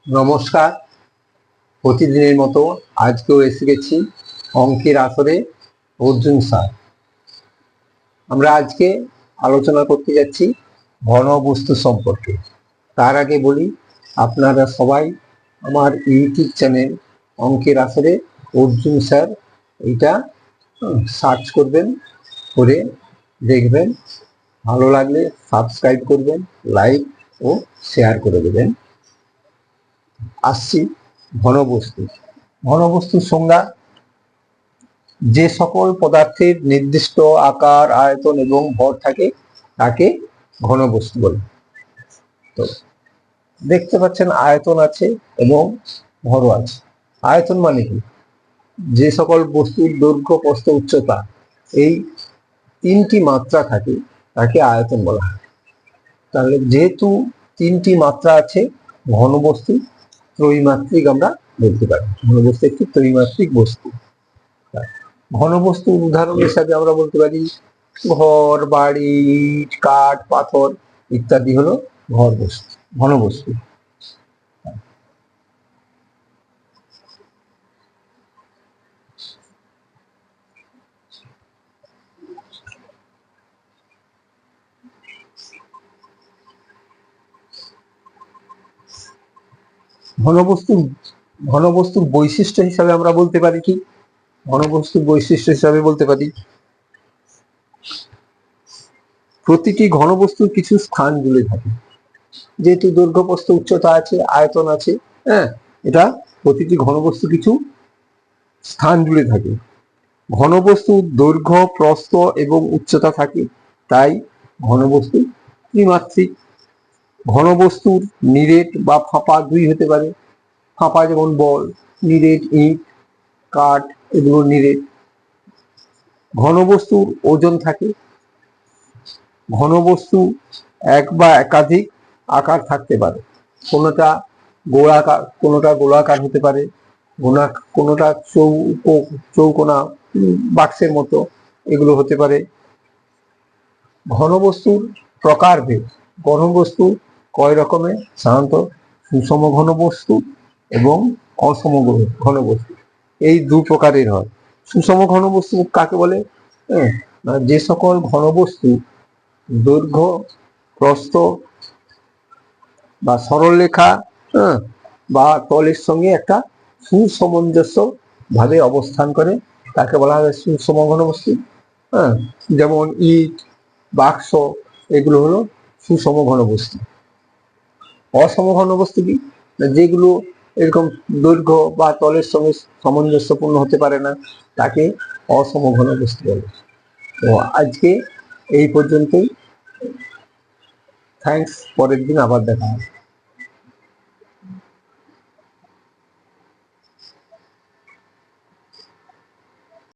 নমস্কার। প্রতিদিনের মতো আজকেও এসে গেছি অঙ্কের আসরে অর্জুন স্যার। আমরা আজকে আলোচনা করতে যাচ্ছি ঘনবস্তু সম্পর্কে। তার আগে বলি, আপনারা সবাই আমার ইউটিউব চ্যানেল অঙ্কের আসরে অর্জুন স্যার এইটা সার্চ করবেন, করে দেখবেন। ভালো লাগলে সাবস্ক্রাইব করবেন, লাইক ও শেয়ার করে দেবেন। আসছি ঘনবস্তু। ঘনবস্তুর সংজ্ঞা: যে সকল পদার্থের নির্দিষ্ট আকার, আয়তন এবং ভর থাকে তাকে ঘনবস্তু বলে। তো দেখতে পাচ্ছেন আয়তন আছে এবং ভরও আছে। আয়তন মানে কি? যে সকল বস্তুর দৈর্ঘ্য, প্রস্থ, উচ্চতা এই তিনটি মাত্রা থাকে তাকে আয়তন বলা হয়। তাহলে যেহেতু তিনটি মাত্রা আছে, ঘনবস্তু ত্রৈমাত্রিক আমরা বলতে পারি। ঘনবস্তু একটি ত্রৈমাত্রিক বস্তু। ঘনবস্তুর উদাহরণ হিসাবে আমরা বলতে পারি ঘর, বাড়ি, ইট, কাঠ, পাথর ইত্যাদি হলো ঘনবস্তু। ঘনবস্তুর বৈশিষ্ট্য হিসাবে আমরা বলতে পারি কি? ঘনবস্তুর বৈশিষ্ট্য হিসাবে বলতে পারি প্রতিটি ঘনবস্তুর কিছু স্থান জুড়ে থাকে। যেহেতু দৈর্ঘ্য, প্রস্থ, উচ্চতা আছে, আয়তন আছে, হ্যাঁ, এটা প্রতিটি ঘনবস্তু কিছু স্থান জুড়ে থাকে। ঘনবস্তুর দৈর্ঘ্য, প্রস্থ এবং উচ্চতা থাকে, তাই ঘনবস্তু ত্রিমাত্রিক। ঘনবস্তুর নিরেট বা ফাঁপা দুই হতে পারে। ফাঁপা যেমন বল, নিরেট ইট, কাঠ, এগুলো নিরেট। ঘনবস্তুর ওজন থাকে। ঘনবস্তু এক বা একাধিক আকার থাকতে পারে। কোনোটা গোলাকার হতে পারে, কোনোটা চৌকোনা বাক্সের মতো এগুলো হতে পারে। ঘনবস্তুর প্রকারভেদ: ঘনবস্তু কয় রকমের? সাধারণত সুষম ঘনবস্তু এবং অসম ঘনবস্তু, এই দু প্রকারের হয়। সুষম ঘনবস্তু কাকে বলে? যে সকল ঘনবস্তু দৈর্ঘ্য, প্রস্থ বা সরলরেখা বা তলের সঙ্গে একটা সুসামঞ্জস্য ভাবে অবস্থান করে তাকে বলা হয় সুষম ঘনবস্তু। যেমন ইট, বাক্স এগুলো হলো সুষম ঘনবস্তু। অসম ঘনবস্তু কি? যেগুলো এরকম দৈর্ঘ্য বা তলের সঙ্গে সামঞ্জস্যপূর্ণ হতে পারে না, তাকে অসম ঘনবস্তু বলে। তো আজকে এই পর্যন্তই। থ্যাংকস। পরের দিন আবার দেখা হবে।